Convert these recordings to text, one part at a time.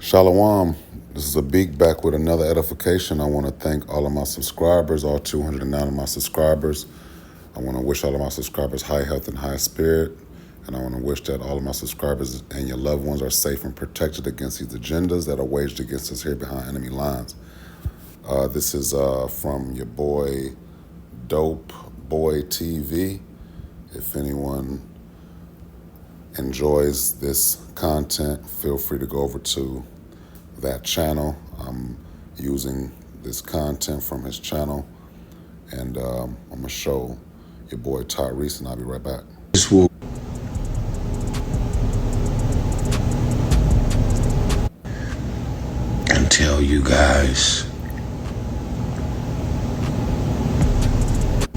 Shalom. This is a Beak back with another edification. I want to thank all of my subscribers, all 209 of my subscribers. I want to wish all of my subscribers high health and high spirit. And I want to wish that all of my subscribers and your loved ones are safe and protected against these agendas that are waged against us here behind enemy lines. This is from your boy, Dope Boy TV. If anyone enjoys this content, feel free to go over to that channel. I'm using this content from his channel, and I'm going to show your boy Tyrese, and I'll be right back. This will and tell you guys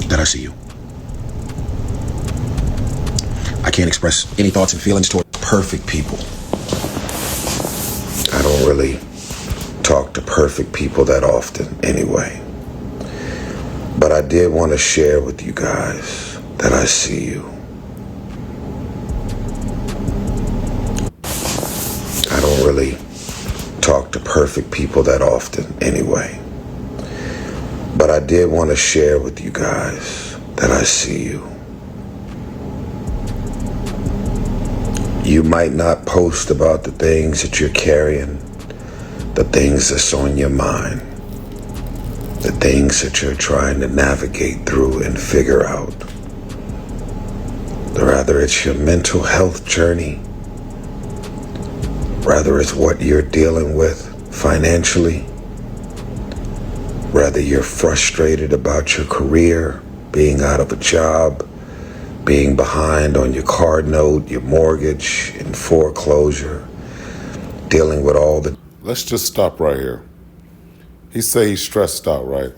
that I see you. I can't express any thoughts and feelings toward perfect people. I don't really talk to perfect people that often anyway. But I did want to share with you guys that I see you. I don't really talk to perfect people that often anyway. But I did want to share with you guys that I see you. You might not post about the things that you're carrying, the things that's on your mind, the things that you're trying to navigate through and figure out. Rather, it's your mental health journey. Rather, it's what you're dealing with financially. Rather, you're frustrated about your career, being out of a job, being behind on your car note, your mortgage, in foreclosure, dealing with all the... Let's just stop right here. He say he's stressed out, right?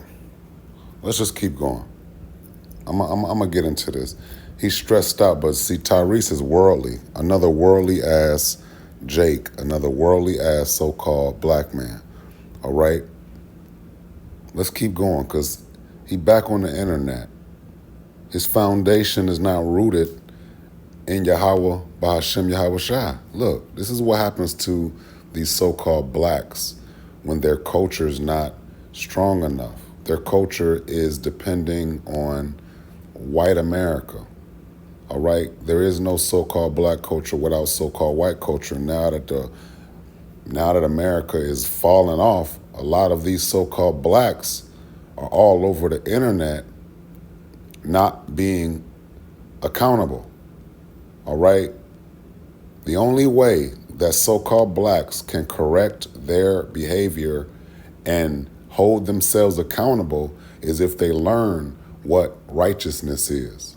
Let's just keep going. I'm going to get into this. He's stressed out, but see, Tyrese is worldly. Another worldly ass Jake, another worldly ass so-called black man. All right? Let's keep going, because he back on the internet. His foundation is not rooted in Yahweh, Bahashem Yahweh Shai. Look, this is what happens to these so-called blacks when their culture is not strong enough. Their culture is depending on white America. All right? There is no so-called black culture without so-called white culture. Now that America is falling off, a lot of these so-called blacks are all over the internet not being accountable. All right? The only way that so-called blacks can correct their behavior and hold themselves accountable is if they learn what righteousness is.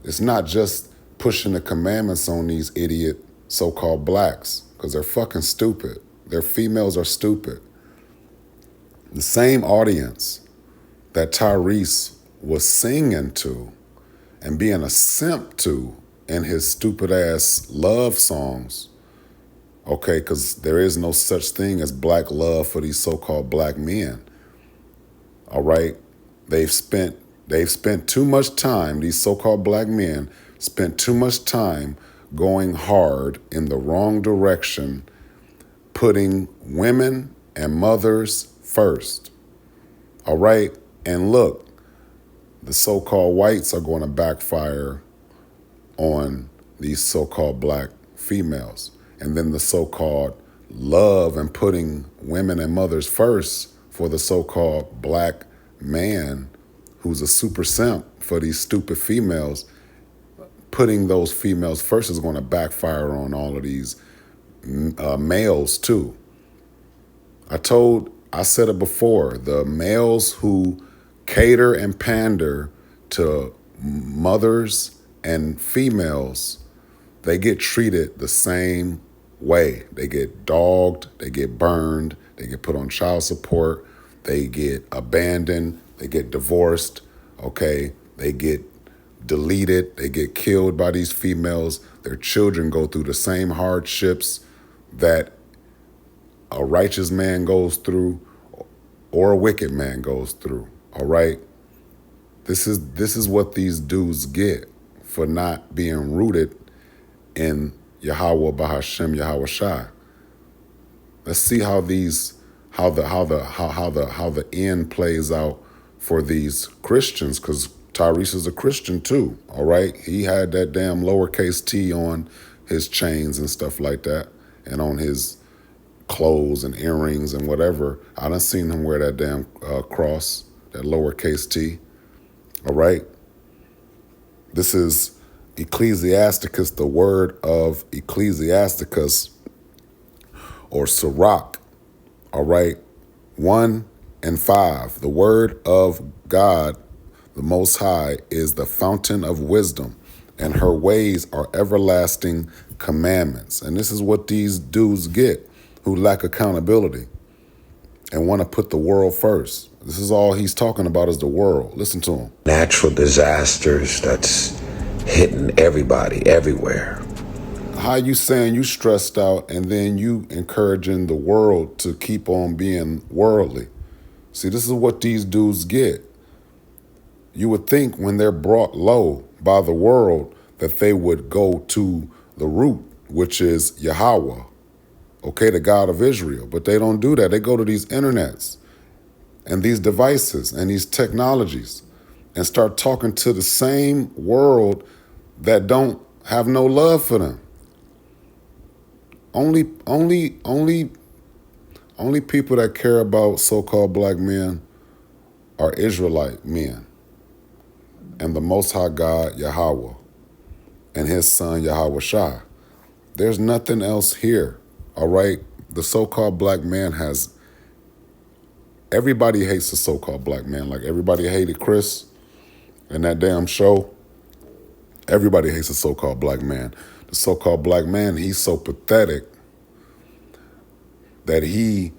It's not just pushing the commandments on these idiot so-called blacks, because they're fucking stupid. Their females are stupid. The same audience that Tyrese was singing to and being a simp to in his stupid ass love songs, okay, because there is no such thing as black love for these so-called black men. All right? They've spent too much time, these so-called black men spent too much time going hard in the wrong direction, putting women and mothers first. All right? And look, the so-called whites are going to backfire on these so-called black females. And then the so-called love and putting women and mothers first for the so-called black man who's a super simp for these stupid females, putting those females first is going to backfire on all of these males too. I said it before, the males who cater and pander to mothers and females, they get treated the same way. They get dogged, they get burned, they get put on child support, they get abandoned, they get divorced, okay? They get deleted, they get killed by these females. Their children go through the same hardships that a righteous man goes through or a wicked man goes through, all right? This is what these dudes get for not being rooted in Yahweh Bahashem Yahweh Shai. Let's see how the end plays out for these Christians, because Tyrese is a Christian too. All right, he had that damn lowercase t on his chains and stuff like that, and on his clothes and earrings and whatever. I done seen him wear that damn cross, that lowercase t. All right. This is Ecclesiasticus, the word of Ecclesiasticus, or Sirach. All right. 1 and 5. The word of God, the Most High, is the fountain of wisdom, and her ways are everlasting commandments. And this is what these dudes get who lack accountability and want to put the world first. This is all he's talking about, is the world. Listen to him. Natural disasters that's hitting everybody, everywhere. How you saying you stressed out and then you encouraging the world to keep on being worldly? See, this is what these dudes get. You would think when they're brought low by the world that they would go to the root, which is Yahweh, okay, the God of Israel. But they don't do that. They go to these internets and these devices and these technologies and start talking to the same world that don't have no love for them. Only people that care about so-called black men are Israelite men and the Most High God, Yahweh, and his son, Yahweh Shai. There's nothing else here, all right? The so-called black man has, everybody hates the so-called black man. Like everybody hated Chris in that damn show. Everybody hates the so-called black man. The so-called black man, he's so pathetic that he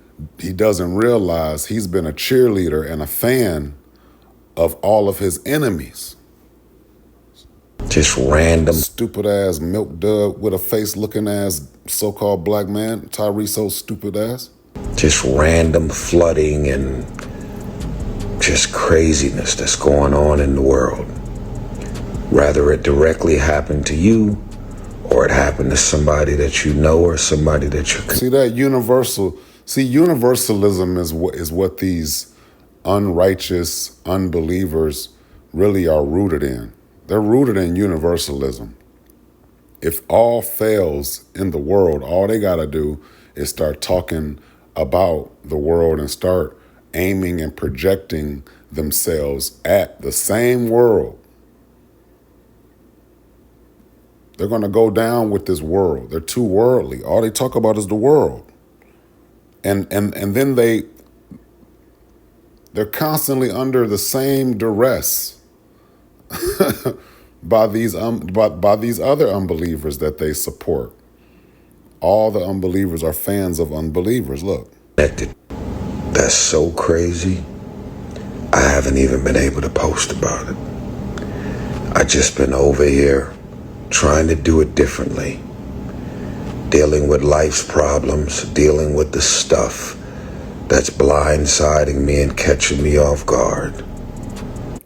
doesn't realize he's been a cheerleader and a fan of all of his enemies. Just random. Stupid ass milk dud with a face looking ass so-called black man. Tyrese so stupid ass. Just random flooding and just craziness that's going on in the world. Whether it directly happened to you or it happened to somebody that you know or somebody that you can. See that universalism is what these unrighteous unbelievers really are rooted in. They're rooted in universalism. If all fails in the world, all they got to do is start talking about the world and start aiming and projecting themselves at the same world. They're going to go down with this world. They're too worldly. All they talk about is the world. And then they're constantly under the same duress by these other unbelievers that they support. All the unbelievers are fans of unbelievers. Look. That's so crazy. I haven't even been able to post about it. I just been over here trying to do it differently. Dealing with life's problems, dealing with the stuff that's blindsiding me and catching me off guard.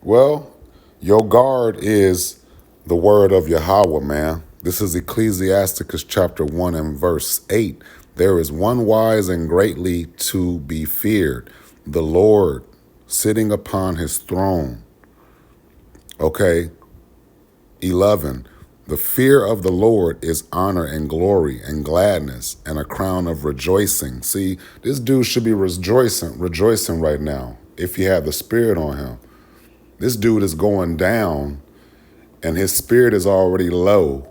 Well, your guard is the word of Yahweh, man. This is Ecclesiasticus chapter 1 and verse 8. There is one wise and greatly to be feared, the Lord sitting upon his throne. Okay. 11. The fear of the Lord is honor and glory and gladness and a crown of rejoicing. See, this dude should be rejoicing right now if he had the spirit on him. This dude is going down and his spirit is already low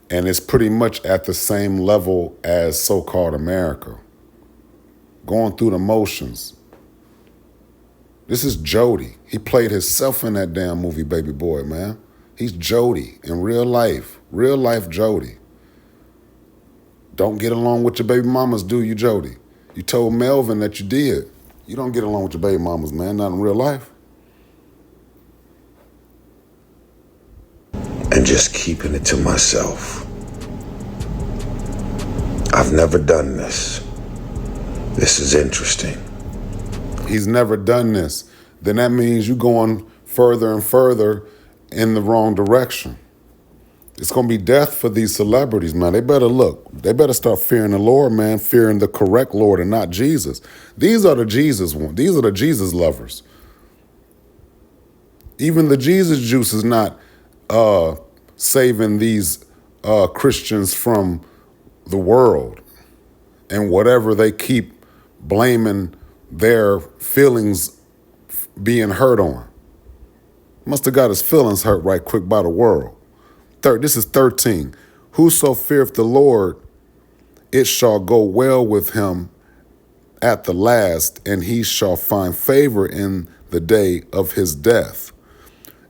and it's pretty much at the same level as so-called America. Going through the motions. This is Jody. He played himself in that damn movie, Baby Boy, man. He's Jody in real life Jody. Don't get along with your baby mamas, do you, Jody? You told Melvin that you did. You don't get along with your baby mamas, man, not in real life. And just keeping it to myself. I've never done this. This is interesting. He's never done this. Then that means you're going further and further in the wrong direction. It's going to be death for these celebrities, man. They better look. They better start fearing the Lord, man, fearing the correct Lord and not Jesus. These are the Jesus ones. These are the Jesus lovers. Even the Jesus juice is not saving these Christians from the world and whatever they keep blaming their feelings being hurt on. Must have got his feelings hurt right quick by the world. This is 13. Whoso feareth the Lord, it shall go well with him at the last, and he shall find favor in the day of his death.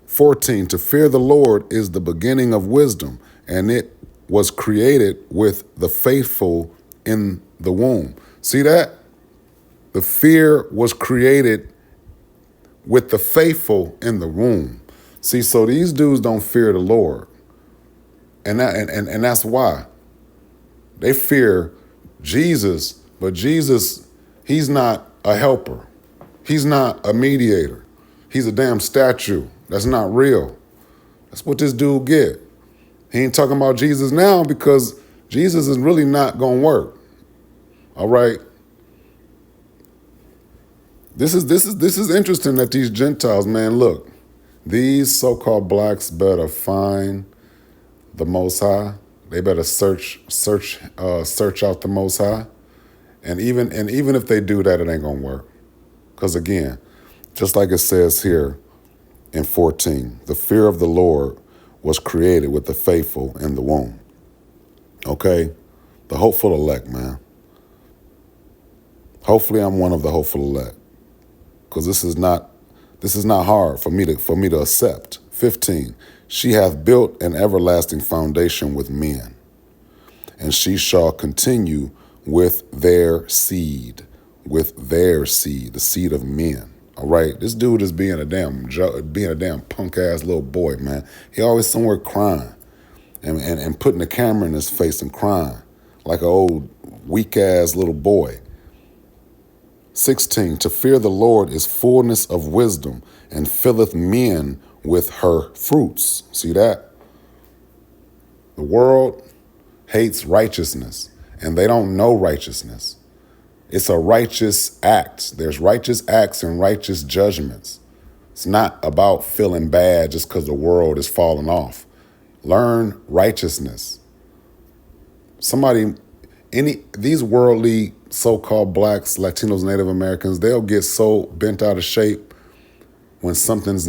14. To fear the Lord is the beginning of wisdom, and it was created with the faithful in the womb. See that? The fear was created with the faithful in the womb. See, so these dudes don't fear the Lord. And that's why. They fear Jesus, but Jesus, he's not a helper. He's not a mediator. He's a damn statue. That's not real. That's what this dude get. He ain't talking about Jesus now because Jesus is really not going to work. All right? This is interesting that these Gentiles, man, look, these so-called blacks better find the Most High. They better search out the Most High. And even if they do that, it ain't gonna work. Because again, just like it says here in 14, the fear of the Lord was created with the faithful in the womb. Okay? The hopeful elect, man. Hopefully I'm one of the hopeful elect. Because this is not hard for me to accept. 15, she hath built an everlasting foundation with men, and she shall continue with their seed, the seed of men. All right, this dude is being a damn punk ass little boy, man. He always somewhere crying, and putting the camera in his face and crying like an old weak ass little boy. 16, to fear the Lord is fullness of wisdom, and filleth men with her fruits. See that? The world hates righteousness, and they don't know righteousness. It's a righteous act. There's righteous acts and righteous judgments. It's not about feeling bad just because the world is falling off. Learn righteousness. These worldly so-called blacks, Latinos, Native Americans, they'll get so bent out of shape when something's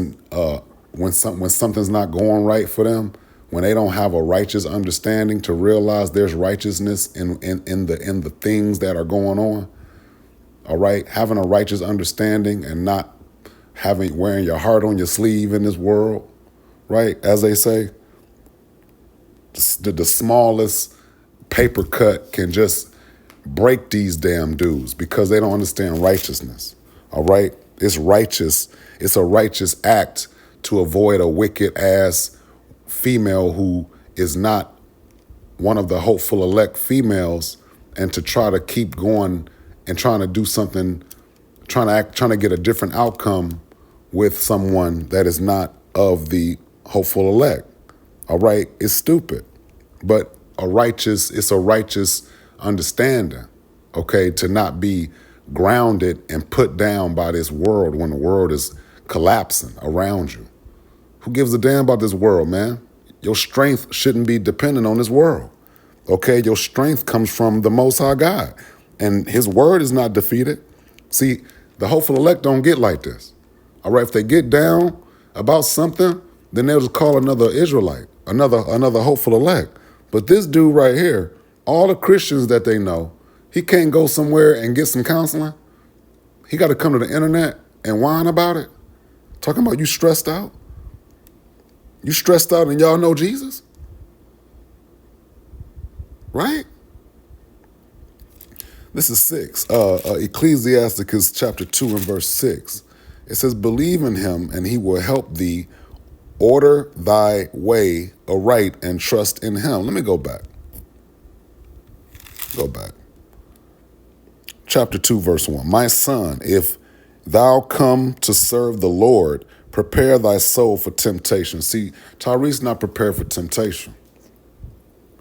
not going right for them, when they don't have a righteous understanding to realize there's righteousness in the things that are going on. All right, having a righteous understanding and not wearing your heart on your sleeve in this world, right? As they say, the smallest paper cut can just break these damn dudes because they don't understand righteousness. All right? It's righteous. It's a righteous act to avoid a wicked ass female who is not one of the hopeful elect females, and to try to keep going and trying to do something, trying to get a different outcome with someone that is not of the hopeful elect. All right? It's stupid. But it's a righteous understanding, okay, to not be grounded and put down by this world when the world is collapsing around you. Who gives a damn about this world, man? Your strength shouldn't be dependent on this world, okay? Your strength comes from the Most High God, and his word is not defeated. See, the hopeful elect don't get like this, all right? If they get down about something, then they'll just call another Israelite, another hopeful elect. But this dude right here, all the Christians that they know, he can't go somewhere and get some counseling. He got to come to the internet and whine about it. Talking about you stressed out. You stressed out and y'all know Jesus? Right? This is 6. Ecclesiasticus chapter 2 and verse 6. It says, believe in him and he will help thee. Order thy way aright and trust in him. Let me go back. Chapter 2, verse 1. My son, if thou come to serve the Lord, prepare thy soul for temptation. See, Tyrese not prepared for temptation.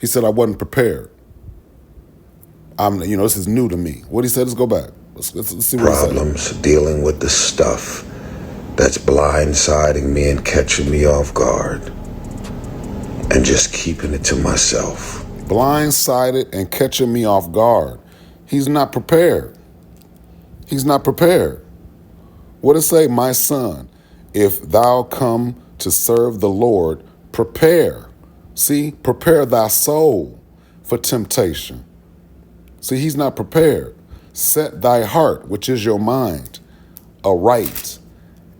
He said, I wasn't prepared. This is new to me. What he said, let's go back. Let's see what he said. Problems dealing with the stuff that's blindsiding me and catching me off guard and just keeping it to myself. Blindsided and catching me off guard. He's not prepared. He's not prepared. What does it say? My son, if thou come to serve the Lord, prepare. See, prepare thy soul for temptation. See, he's not prepared. Set thy heart, which is your mind, aright,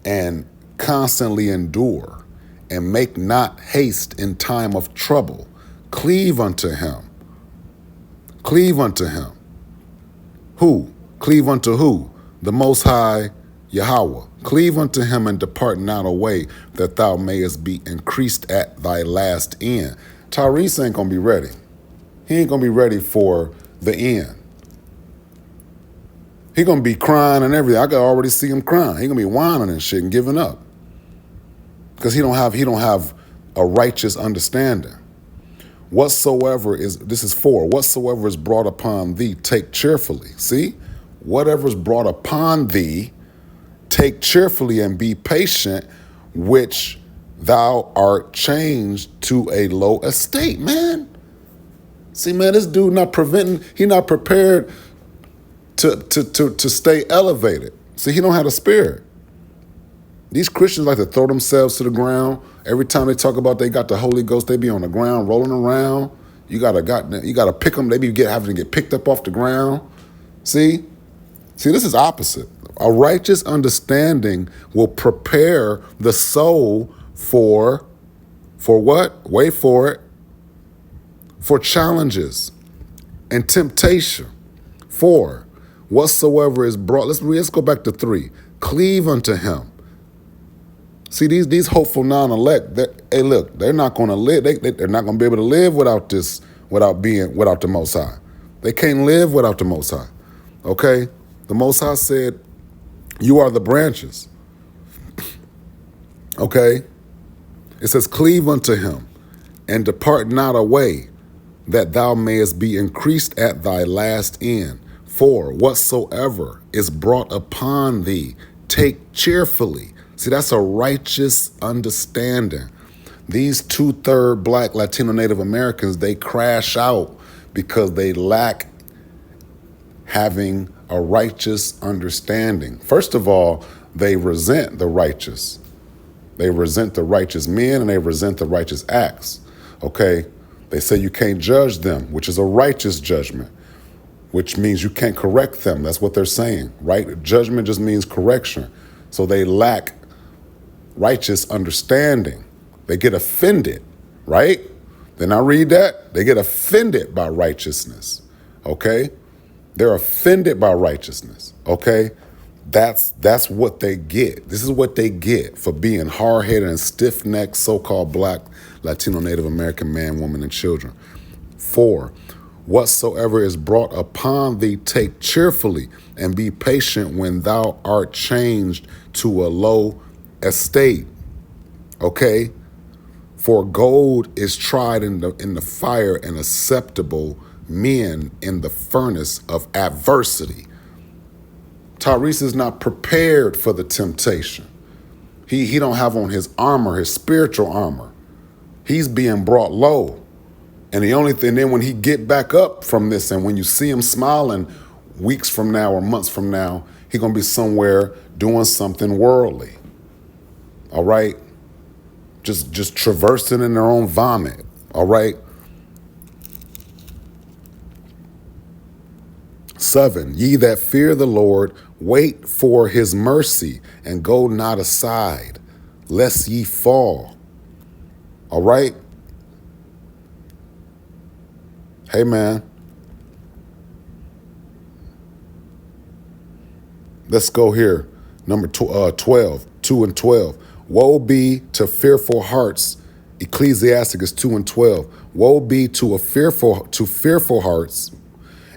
and constantly endure, and make not haste in time of trouble. Cleave unto him. Cleave unto him. Who? Cleave unto who? The Most High Yahweh. Cleave unto him and depart not away, that thou mayest be increased at thy last end. Tyrese ain't gonna be ready. He ain't gonna be ready for the end. He gonna be crying and everything. I can already see him crying. He gonna be whining and shit and giving up. Because he don't have a righteous understanding. Whatsoever is, this is 4, whatsoever is brought upon thee, take cheerfully. See? Whatever is brought upon thee, take cheerfully and be patient, which thou art changed to a low estate, man. See, man, this dude he not prepared to stay elevated. See, he don't have the spirit. These Christians like to throw themselves to the ground. Every time they talk about they got the Holy Ghost, they be on the ground rolling around. You gotta pick them. They be having to get picked up off the ground. See, this is opposite. A righteous understanding will prepare the soul for what? Wait for it. For challenges and temptation. 4, whatsoever is brought. Let's go back to 3. Cleave unto him. See, these hopeful non-elect, they're not going to live. They're not going to be able to live without the Most High. They can't live without the Most High. Okay? The Most High said, you are the branches. Okay? It says, cleave unto him and depart not away, that thou mayest be increased at thy last end. 4, whatsoever is brought upon thee, take cheerfully. See, that's a righteous understanding. These 2/3 Black, Latino, Native Americans, they crash out because they lack having a righteous understanding. First of all, they resent the righteous. They resent the righteous men and they resent the righteous acts. Okay? They say you can't judge them, which is a righteous judgment, which means you can't correct them. That's what they're saying, right? Judgment just means correction. So they lack righteous understanding. They get offended, right? Then I read that. They get offended by righteousness, okay? They're offended by righteousness, okay? That's what they get. This is what they get for being hard-headed and stiff-necked so-called Black, Latino, Native American man, woman, and children. 4, whatsoever is brought upon thee, take cheerfully and be patient when thou art changed to a low estate. Okay? For gold is tried in the fire and acceptable men in the furnace of adversity. Tyrese is not prepared for the temptation. He don't have on his armor, his spiritual armor. He's being brought low. And the only thing, then when he get back up from this, and when you see him smiling weeks from now or months from now, he gonna be somewhere doing something worldly. All right? Just traversing in their own vomit. All right? 7, ye that fear the Lord, wait for his mercy, and go not aside, lest ye fall. All right? Hey, man. Let's go here. Number 12, 2 and 12. Woe be to fearful hearts. Ecclesiasticus 2 and 12. Woe be to fearful hearts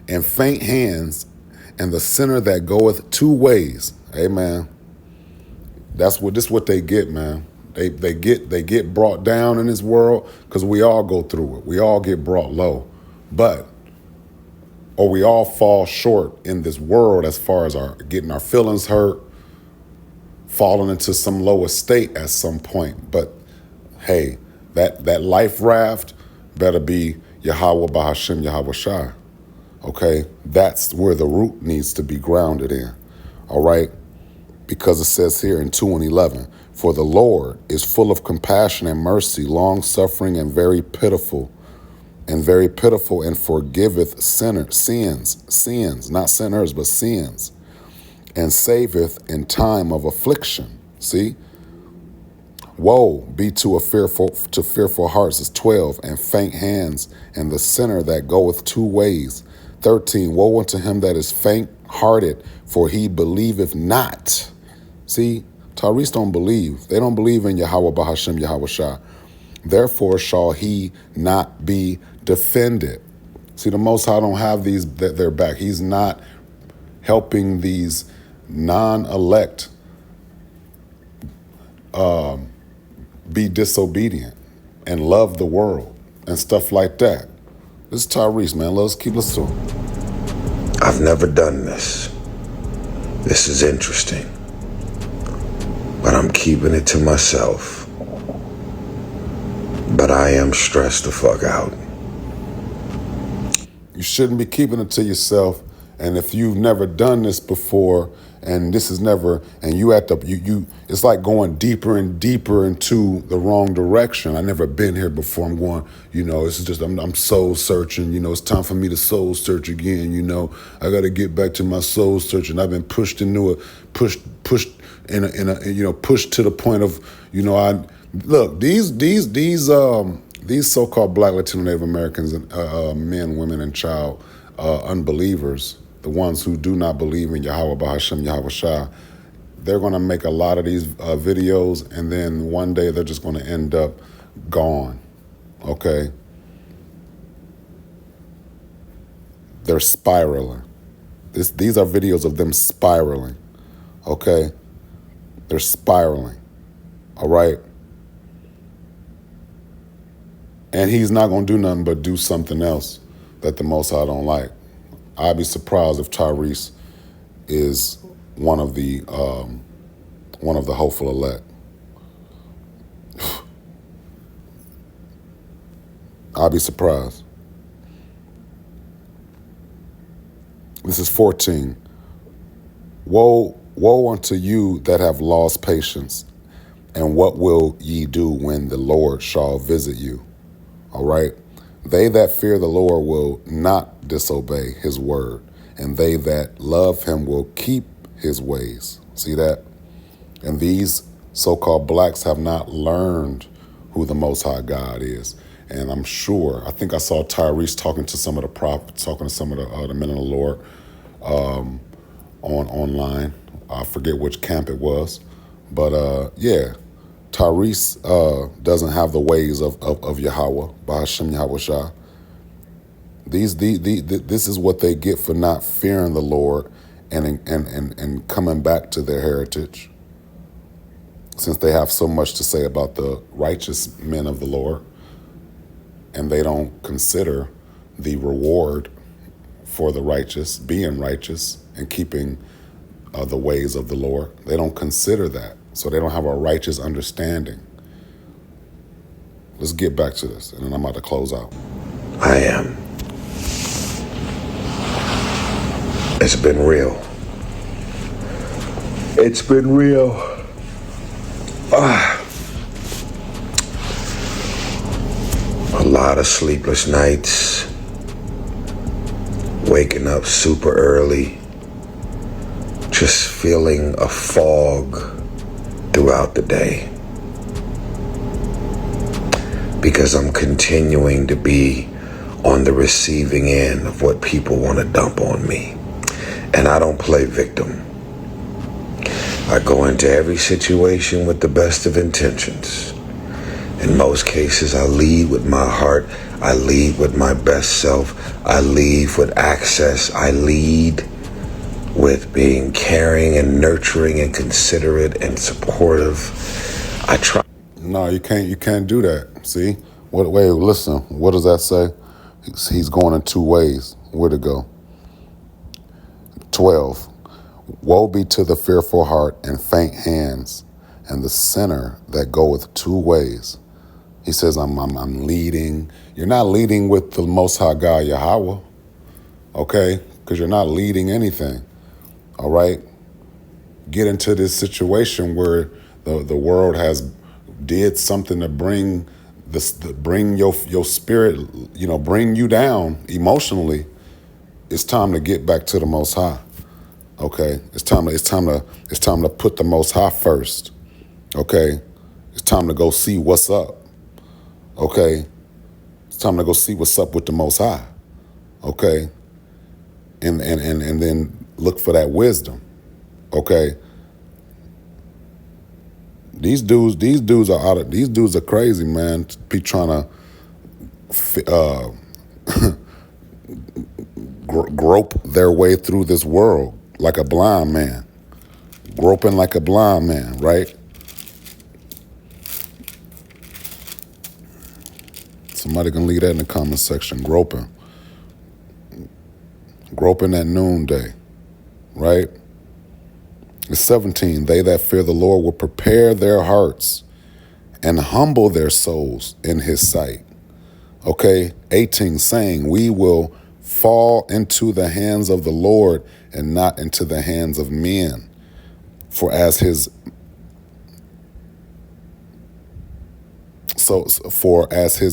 and faint hands, and the sinner that goeth 2 ways. Amen. This is what they get, man. They get brought down in this world because we all go through it. We all get brought low, or we all fall short in this world as far as our getting our feelings hurt, falling into some lower state at some point. But hey, that life raft better be Yahweh Bahashem Yahweh Shai. Okay, that's where the root needs to be grounded in. All right, because it says here in 2:11, for the Lord is full of compassion and mercy, long suffering, and very pitiful, and forgiveth sins, not sinners, but sins, and saveth in time of affliction. See? Woe be to fearful hearts is 12, and faint hands, and the sinner that goeth two ways. 13, woe unto him that is faint-hearted, for he believeth not. See, Tyrese don't believe. They don't believe in Yahweh Bahashem Yahweh Shai. Therefore shall he not be defended. See, the Most High don't have these their back. He's not helping these non-elect be disobedient and love the world and stuff like that. This is Tyrese, man. Let's keep listening. I've never done this. This is interesting. But I'm keeping it to myself. But I am stressed the fuck out. You shouldn't be keeping it to yourself. And if you've never done this before, and this is never, and you at the, it's like going deeper and deeper into the wrong direction. I never been here before. I'm going, this is just, I'm soul searching. It's time for me to soul search again. I got to get back to my soul searching. I've been pushed into a, pushed to the point of, look, these so-called Black, Latino, Native Americans, and men, women, and child unbelievers, the ones who do not believe in Yahweh Bahashem Yahweh Shai, they're going to make a lot of these videos, and then one day they're just going to end up gone, okay? They're spiraling. These are videos of them spiraling, okay? They're spiraling, all right? And he's not going to do nothing but do something else that the Most High don't like. I'd be surprised if Tyrese is one of the hopeful elect. I'd be surprised. This is 14. Woe unto you that have lost patience, and what will ye do when the Lord shall visit you? All right? They that fear the Lord will not disobey his word, and they that love him will keep his ways. See that? And these so-called blacks have not learned who the Most High God is. And I'm sure, I think I saw Tyrese talking to some of the prophets, talking to some of the men of the Lord online. I forget which camp it was. But yeah. Tyrese doesn't have the ways of Yahweh, Bahashem Yahweh Shai. This is what they get for not fearing the Lord and coming back to their heritage. Since they have so much to say about the righteous men of the Lord, and they don't consider the reward for the righteous, being righteous and keeping the ways of the Lord. They don't consider that. So they don't have a righteous understanding. Let's get back to this, and then I'm about to close out. I am. It's been real. It's been real. A lot of sleepless nights. Waking up super early. Just feeling a fog throughout the day, because I'm continuing to be on the receiving end of what people want to dump on me. And I don't play victim. I go into every situation with the best of intentions. In most cases, I lead with my heart. I lead with my best self. I lead with access. I lead with being caring and nurturing and considerate and supportive. I try. No, you can't. You can't do that. See? What? Wait. Listen. What does that say? He's going in two ways. Where'd it go? 12. Woe be to the fearful heart and faint hands, and the sinner that goeth two ways. He says, I'm leading. You're not leading with the Most High God Yahweh, okay? Because you're not leading anything. All right. Get into this situation where the world has did something to bring bring your spirit, bring you down emotionally. It's time to get back to the Most High. Okay, it's time to put the Most High first. Okay, it's time to go see what's up. Okay, it's time to go see what's up with the Most High. Okay, and then look for that wisdom. Okay, these dudes are out of these dudes are crazy, man. Be trying to grope their way through this world like a blind man, groping like a blind man, right? Somebody can leave that in the comment section. Groping at noonday, right? It's 17. They that fear the Lord will prepare their hearts and humble their souls in his sight. Okay, 18, saying, we will fall into the hands of the Lord and not into the hands of men. For as his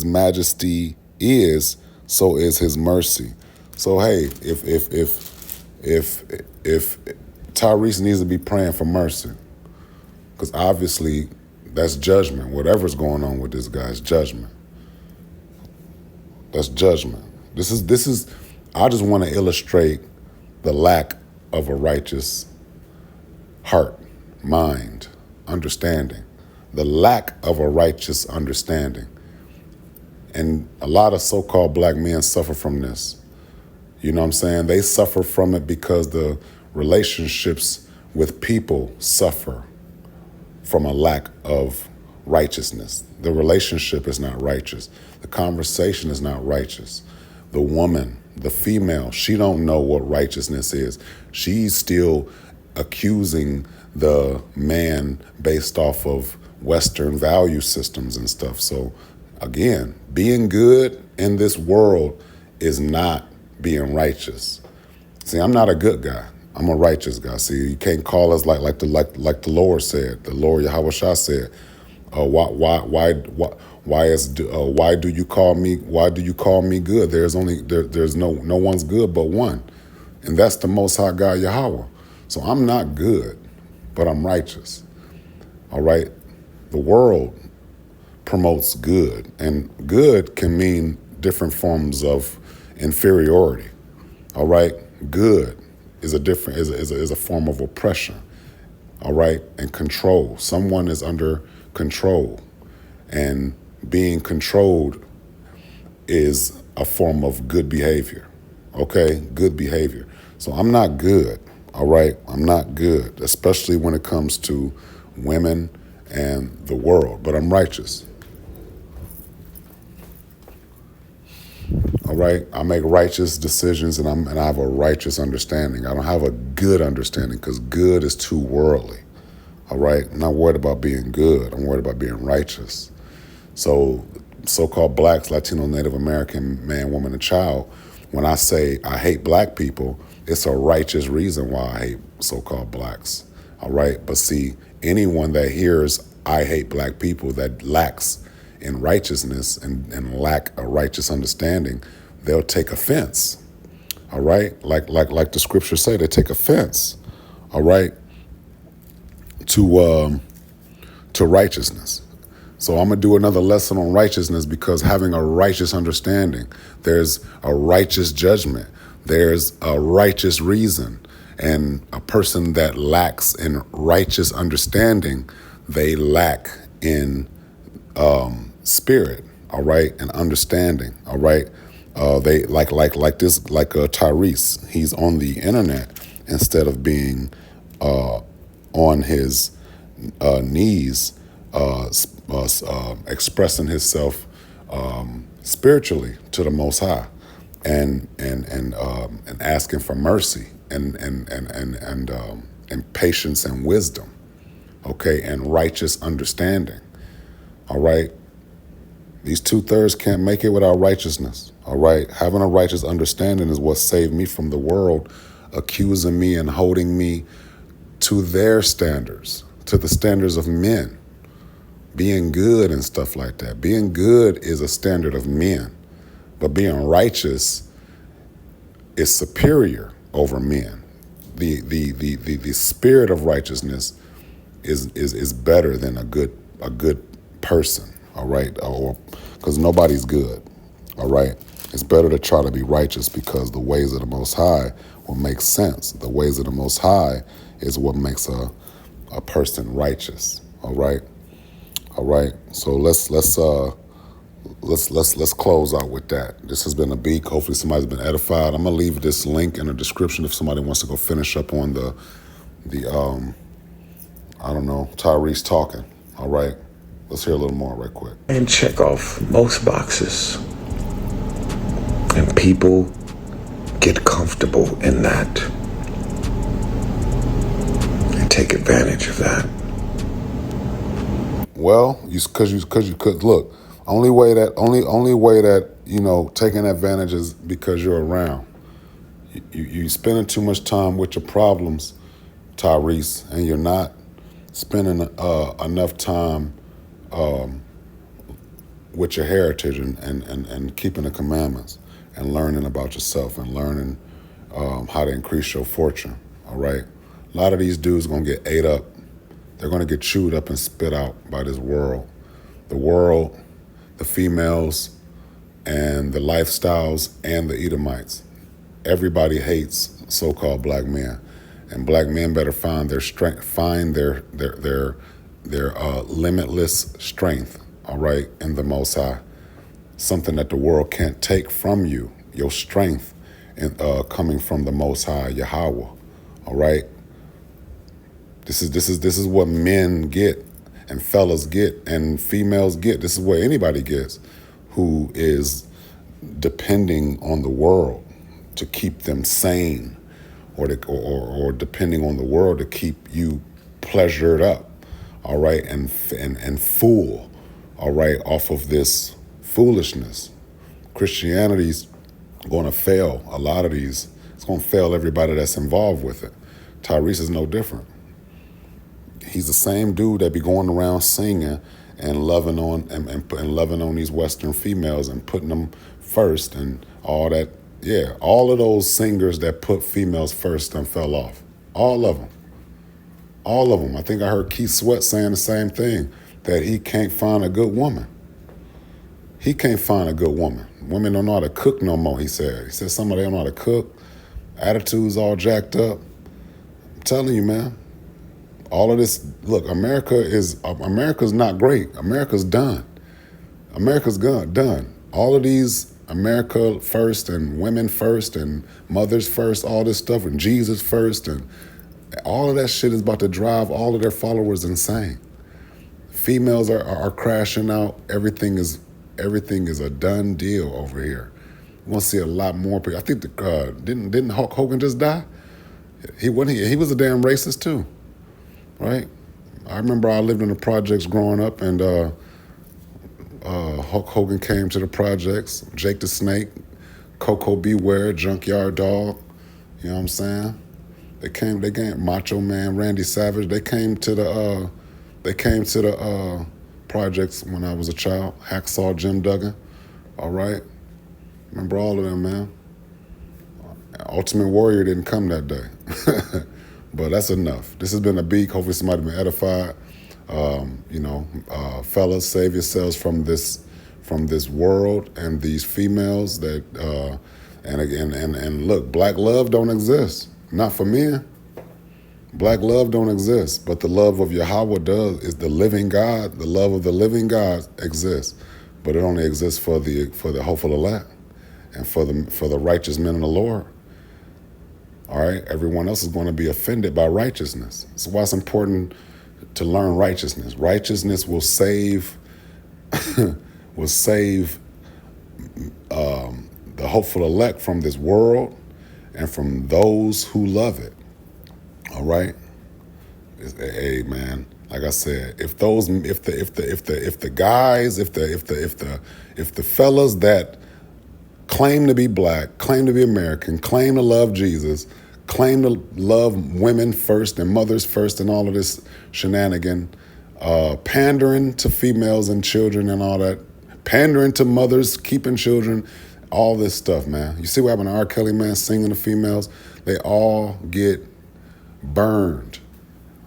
majesty is, so is his mercy. So hey, if Tyrese needs to be praying for mercy, because obviously that's judgment. Whatever's going on with this guy is judgment. That's judgment. This is. I just want to illustrate the lack of a righteous heart, mind, understanding. The lack of a righteous understanding. And a lot of so-called black men suffer from this. You know what I'm saying? They suffer from it because the relationships with people suffer from a lack of righteousness. The relationship is not righteous. The conversation is not righteous. The woman, the female, she don't know what righteousness is. She's still accusing the man based off of Western value systems and stuff. So again, being good in this world is not being righteous. See, I'm not a good guy. I'm a righteous guy. See, you can't call us like the Lord said. The Lord Yahweh Shah said, why do you call me good? There's no one's good but one, and that's the Most High God Yahweh. So I'm not good, but I'm righteous. All right, the world promotes good, and good can mean different forms of inferiority. All right, good is a form of oppression. All right, and control. Someone is under control, and being controlled is a form of good behavior. Okay, good behavior. So I'm not good. All right, I'm not good, especially when it comes to women and the world, but I'm righteous. All right, I make righteous decisions, and I have a righteous understanding. I don't have a good understanding because good is too worldly. All right, I'm not worried about being good. I'm worried about being righteous. So, so-called blacks, Latino, Native American, man, woman, and child, when I say I hate black people, it's a righteous reason why I hate so-called blacks. All right, but see, anyone that hears I hate black people that lacks in righteousness and lack a righteous understanding, they'll take offense. All right, like the scriptures say, they take offense. All right, to righteousness. So I'm gonna do another lesson on righteousness, because having a righteous understanding, there's a righteous judgment, there's a righteous reason, and a person that lacks in righteous understanding, they lack in spirit, all right, and understanding, all right. They like Tyrese. He's on the internet instead of being on his knees, expressing himself spiritually to the Most High, and asking for mercy and patience and wisdom, okay, and righteous understanding. All right, these 2/3 can't make it without righteousness. All right, having a righteous understanding is what saved me from the world accusing me and holding me to their standards, to the standards of men, being good and stuff like that. Being good is a standard of men, but being righteous is superior over men. The spirit of righteousness is better than a good person. All right, or because nobody's good. All right, it's better to try to be righteous because the ways of the Most High will make sense. The ways of the Most High is what makes a person righteous. All right. All right, so let's close out with that. This has been a beak. Hopefully somebody's been edified. I'm gonna leave this link in the description if somebody wants to go finish up on the I don't know, Tyrese talking. All right, let's hear a little more right quick. And check off most boxes. And people get comfortable in that and take advantage of that. Well, because you could look. Only way that taking advantage is because you're around. You spending too much time with your problems, Tyrese, and you're not spending enough time with your heritage and keeping the commandments and learning about yourself and learning how to increase your fortune. All right, a lot of these dudes gonna get ate up. They're going to get chewed up and spit out by this world. The world, the females, and the lifestyles, and the Edomites. Everybody hates so-called black men. And black men better find their strength, find their limitless strength, all right, in the Most High. Something that the world can't take from you, your strength coming from the Most High, Yahweh, all right? This is what men get and fellas get and females get. This is what anybody gets who is depending on the world to keep them sane, or depending on the world to keep you pleasured up, all right, and full, all right, off of this foolishness. Christianity's going to fail a lot of these. It's going to fail everybody that's involved with it. Tyrese is no different. He's the same dude that be going around singing and loving on and loving on these Western females and putting them first and all that. Yeah, all of those singers that put females first and fell off. All of them. All of them. I think I heard Keith Sweat saying the same thing, that he can't find a good woman. He can't find a good woman. Women don't know how to cook no more, he said. He said somebody don't know how to cook. Attitudes all jacked up. I'm telling you, man. All of this, look, America's not great. America's done. America's done. All of these America first and women first and mothers first, all this stuff, and Jesus first, and all of that shit is about to drive all of their followers insane. Females are crashing out. Everything is a done deal over here. We're gonna see a lot more people. I think didn't Hulk Hogan just die? He was a damn racist too. Right? I remember I lived in the projects growing up, and Hulk Hogan came to the projects, Jake the Snake, Coco Beware, Junkyard Dog, you know what I'm saying? They came, Macho Man, Randy Savage, they came to the projects when I was a child, Hacksaw Jim Duggan, all right? Remember all of them, man. Ultimate Warrior didn't come that day. But that's enough. This has been a beak. Hopefully somebody been edified. Fellas, save yourselves from this world and these females that and look, black love don't exist. Not for men. Black love don't exist, but the love of Yahweh does. Is the living God. The love of the living God exists, but it only exists for the hopeful elect and for the righteous men in the Lord. All right, everyone else is going to be offended by righteousness. That's why it's important to learn righteousness. Righteousness will save will save the hopeful elect from this world and from those who love it. All right. Hey man, like I said, if the fellas that claim to be black, claim to be American, claim to love Jesus, claim to love women first and mothers first and all of this shenanigan, pandering to females and children and all that, pandering to mothers, keeping children, all this stuff, man. You see what happened to R. Kelly, man, singing to females? They all get burned.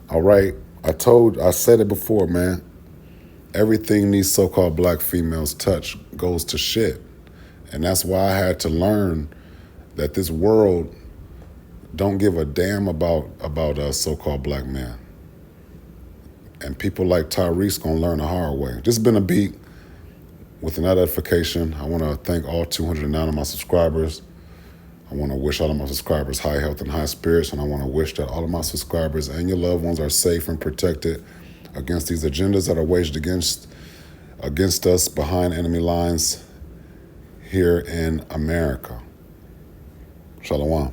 All right? I said it before, man. Everything these so-called black females touch goes to shit. And that's why I had to learn that this world don't give a damn about us so-called black men. And people like Tyrese gonna learn the hard way. This has been a beat with another edification. I want to thank all 209 of my subscribers. I want to wish all of my subscribers high health and high spirits, and I want to wish that all of my subscribers and your loved ones are safe and protected against these agendas that are waged against us behind enemy lines here in America. Shalom.